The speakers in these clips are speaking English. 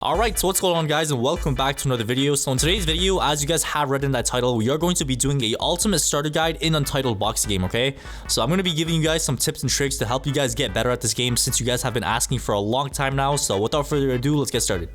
Alright, so what's going on guys, and welcome back to another video. So in today's video, as you guys have read in that title, we are going to be doing a ultimate starter guide in Untitled Boxing Game, okay? So I'm going to be giving you guys some tips and tricks to help you guys get better at this game since you guys have been asking for a long time now. So without further ado, let's get started.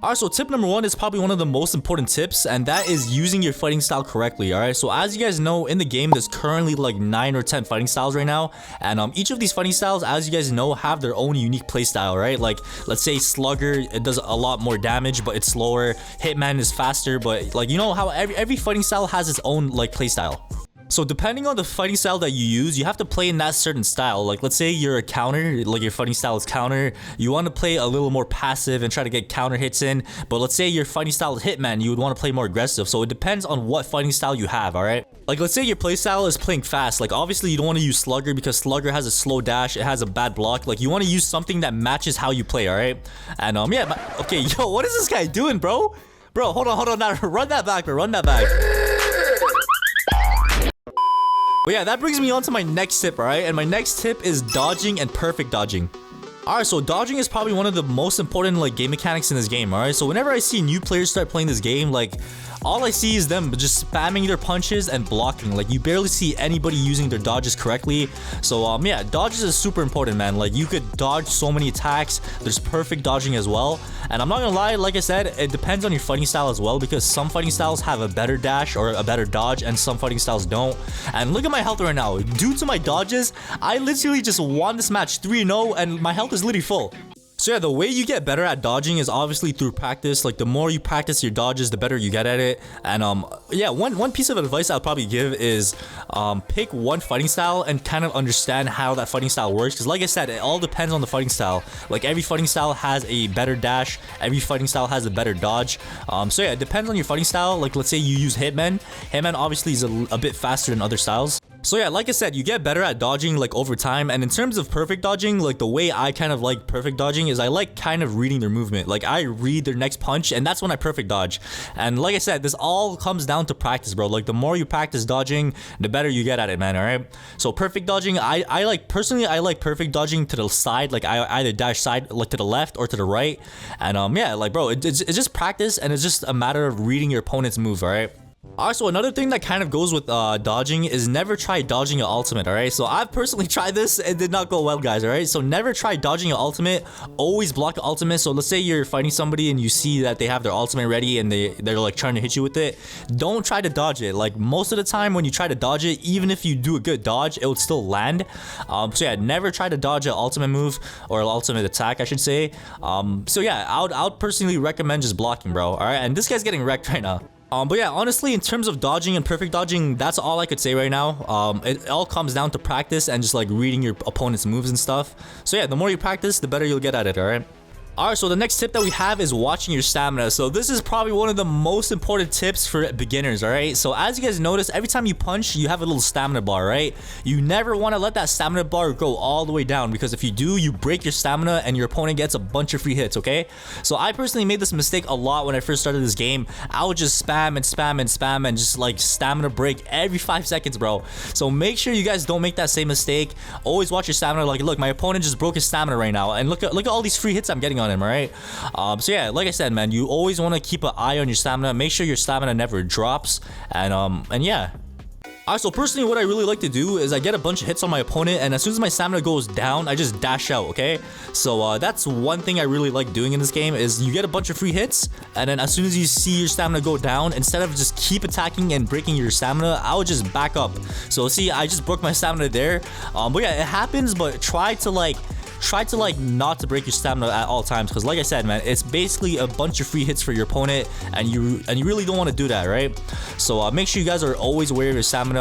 Alright, so tip number one is probably one of the most important tips, and that is using your fighting style correctly. Alright, so as you guys know, in the game there's currently like 9 or 10 fighting styles right now, and each of these fighting styles, as you guys know, have their own unique play style, right? Like, let's say Slugger, it does a lot more damage but it's slower. Hitman is faster, but like, you know how every fighting style has its own like play style. So depending on the fighting style that you use, you have to play in that certain style. Like, let's say you're a counter, like your fighting style is counter, you want to play a little more passive and try to get counter hits in. But let's say your fighting style is Hitman, you would want to play more aggressive. So it depends on what fighting style you have, alright? Like, let's say your play style is playing fast. Like, obviously you don't want to use Slugger because Slugger has a slow dash, it has a bad block. Like, you want to use something that matches how you play, alright? And yeah, okay, yo, what is this guy doing, bro? Bro, hold on, now run that back, bro, run that back. But yeah, that brings me on to my next tip, alright? And my next tip is dodging and perfect dodging. Alright, so dodging is probably one of the most important like game mechanics in this game, alright? So whenever I see new players start playing this game, like, all I see is them just spamming their punches and blocking. Like, you barely see anybody using their dodges correctly. So yeah, dodges is super important, man. Like, you could dodge so many attacks. There's perfect dodging as well. And I'm not gonna lie, like I said, it depends on your fighting style as well, because some fighting styles have a better dash or a better dodge and some fighting styles don't. And look at my health right now. Due to my dodges, I literally just won this match 3-0 and my health is literally full. So yeah, the way you get better at dodging is obviously through practice. Like, the more you practice your dodges, the better you get at it. And yeah, one piece of advice I'll probably give is pick one fighting style and kind of understand how that fighting style works. Because like I said, it all depends on the fighting style. Like, every fighting style has a better dash, every fighting style has a better dodge. So yeah, it depends on your fighting style. Like, let's say you use Hitman. Hitman obviously is a bit faster than other styles. So yeah, like I said, you get better at dodging like over time. And in terms of perfect dodging, like the way I kind of like perfect dodging is I like kind of reading their movement. Like, I read their next punch and that's when I perfect dodge. And like I said, this all comes down to practice, bro. Like, the more you practice dodging, the better you get at it, man. All right, so perfect dodging, I like, personally, I like perfect dodging to the side. Like, I either dash side, like to the left or to the right. And yeah, like, bro, it's just practice, and it's just a matter of reading your opponent's move. All right. Alright, so another thing that kind of goes with dodging is never try dodging your ultimate, alright? So I've personally tried this, it did not go well, guys, alright? So never try dodging your ultimate, always block your ultimate. So let's say you're fighting somebody and you see that they have their ultimate ready and they're like trying to hit you with it. Don't try to dodge it. Like, most of the time when you try to dodge it, even if you do a good dodge, it will still land. So yeah, never try to dodge an ultimate move, or an ultimate attack, I should say. So yeah, I would personally recommend just blocking, bro, alright? And this guy's getting wrecked right now. But yeah, honestly, in terms of dodging and perfect dodging, that's all I could say right now. It all comes down to practice and just like reading your opponent's moves and stuff. So yeah, the more you practice, the better you'll get at it, alright? Alright, so the next tip that we have is watching your stamina. So this is probably one of the most important tips for beginners, alright? So as you guys notice, every time you punch, you have a little stamina bar, right? You never want to let that stamina bar go all the way down, because if you do, you break your stamina and your opponent gets a bunch of free hits, okay? So I personally made this mistake a lot when I first started this game. I would just spam and spam and spam and just like stamina break every 5 seconds, bro. So make sure you guys don't make that same mistake. Always watch your stamina. Like, look, my opponent just broke his stamina right now, and look at all these free hits I'm getting on him, alright? So yeah, like I said, man, you always want to keep an eye on your stamina. Make sure your stamina never drops. And yeah. Alright, so personally, what I really like to do is I get a bunch of hits on my opponent, and as soon as my stamina goes down, I just dash out, okay? So that's one thing I really like doing in this game, is you get a bunch of free hits, and then as soon as you see your stamina go down, instead of just keep attacking and breaking your stamina, I would just back up. So see, I just broke my stamina there. But yeah, it happens, but try to like not to break your stamina at all times, because like I said, man, it's basically a bunch of free hits for your opponent, and you really don't want to do that, right? So make sure you guys are always aware of your stamina.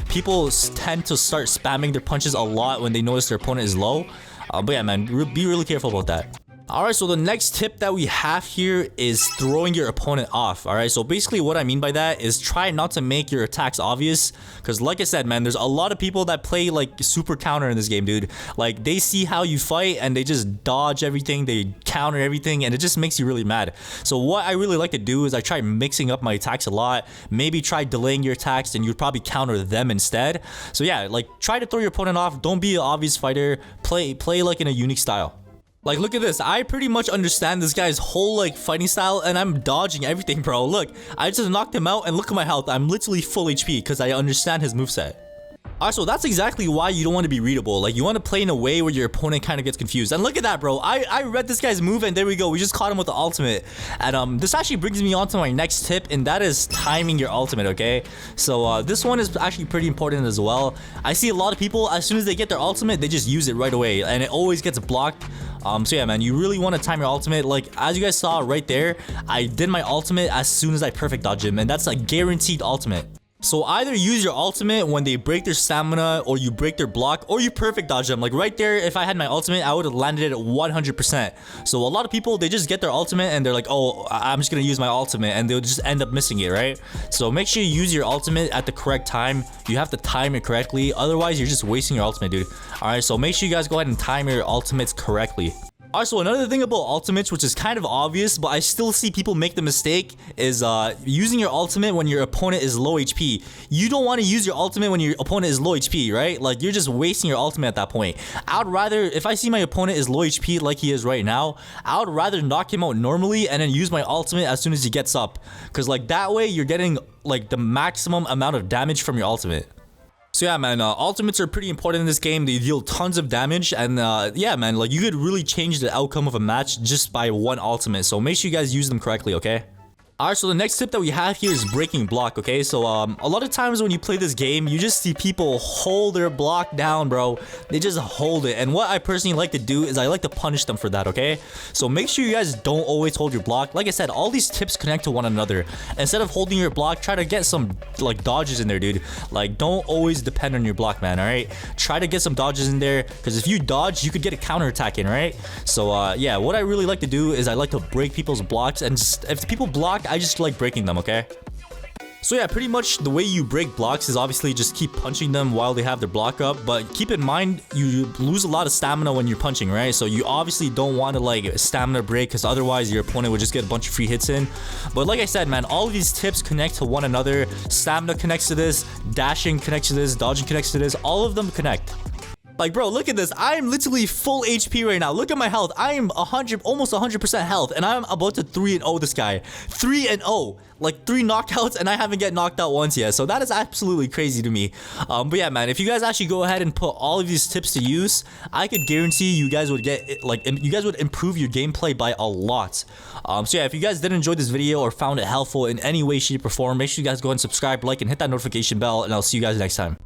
People tend to start spamming their punches a lot when they notice their opponent is low. But yeah, man, be really careful about that. Alright, so the next tip that we have here is throwing your opponent off. Alright, so basically what I mean by that is try not to make your attacks obvious, because like I said, man, there's a lot of people that play like super counter in this game, dude. Like, they see how you fight and they just dodge everything, they counter everything, and it just makes you really mad. So what I really like to do is I try mixing up my attacks a lot. Maybe try delaying your attacks and you'd probably counter them instead. So yeah, like, try to throw your opponent off. Don't be an obvious fighter. Play like in a unique style. Like, look at this. I pretty much understand this guy's whole, like, fighting style, and I'm dodging everything, bro. Look, I just knocked him out, and look at my health. I'm literally full HP because I understand his moveset. Alright, so that's exactly why you don't want to be readable. Like, you want to play in a way where your opponent kind of gets confused. And look at that, bro. I read this guy's move, and there we go. We just caught him with the ultimate. And this actually brings me on to my next tip, and that is timing your ultimate, okay? So this one is actually pretty important as well. I see a lot of people, as soon as they get their ultimate, they just use it right away, and it always gets blocked. So yeah, man, you really want to time your ultimate. Like, as you guys saw right there, I did my ultimate as soon as I perfect dodge him, and that's a guaranteed ultimate. So either use your ultimate when they break their stamina, or you break their block, or you perfect dodge them. Like right there, if I had my ultimate, I would have landed it at 100%. So a lot of people, they just get their ultimate and they're like, oh, I'm just gonna use my ultimate, and they'll just end up missing it, right? So make sure you use your ultimate at the correct time. You have to time it correctly, otherwise you're just wasting your ultimate, dude. Alright, so make sure you guys go ahead and time your ultimates correctly. Alright, so another thing about ultimates, which is kind of obvious, but I still see people make the mistake, is using your ultimate when your opponent is low HP. You don't want to use your ultimate when your opponent is low HP, right? Like, you're just wasting your ultimate at that point. I would rather, if I see my opponent is low HP like he is right now, I would rather knock him out normally and then use my ultimate as soon as he gets up. Because like that way, you're getting like the maximum amount of damage from your ultimate. So yeah, man, ultimates are pretty important in this game. They deal tons of damage, and yeah, man, like you could really change the outcome of a match just by one ultimate. So make sure you guys use them correctly, okay? Alright, so the next tip that we have here is breaking block, okay? So, a lot of times when you play this game, you just see people hold their block down, bro. They just hold it. And what I personally like to do is I like to punish them for that, okay? So make sure you guys don't always hold your block. Like I said, all these tips connect to one another. Instead of holding your block, try to get some, like, dodges in there, dude. Like, don't always depend on your block, man, alright? Try to get some dodges in there, because if you dodge, you could get a counterattack in, right? So, yeah, what I really like to do is I like to break people's blocks, and just, if people block, I just like breaking them, okay? So yeah, pretty much the way you break blocks is obviously just keep punching them while they have their block up, but keep in mind you lose a lot of stamina when you're punching, right? So you obviously don't want to like stamina break, because otherwise your opponent would just get a bunch of free hits in. But like I said, man, all of these tips connect to one another. Stamina connects to this, dashing connects to this, dodging connects to this, all of them connect. Like, bro, look at this. I am literally full HP right now. Look at my health. I am almost 100% health, and I'm about to 3-0 this guy. 3-0. Like, 3 knockouts, and I haven't get knocked out once yet. So that is absolutely crazy to me. But yeah, man, if you guys actually go ahead and put all of these tips to use, I could guarantee you guys would get, like, you guys would improve your gameplay by a lot. So yeah, if you guys did enjoy this video or found it helpful in any way, shape, or form, make sure you guys go ahead and subscribe, like, and hit that notification bell, and I'll see you guys next time.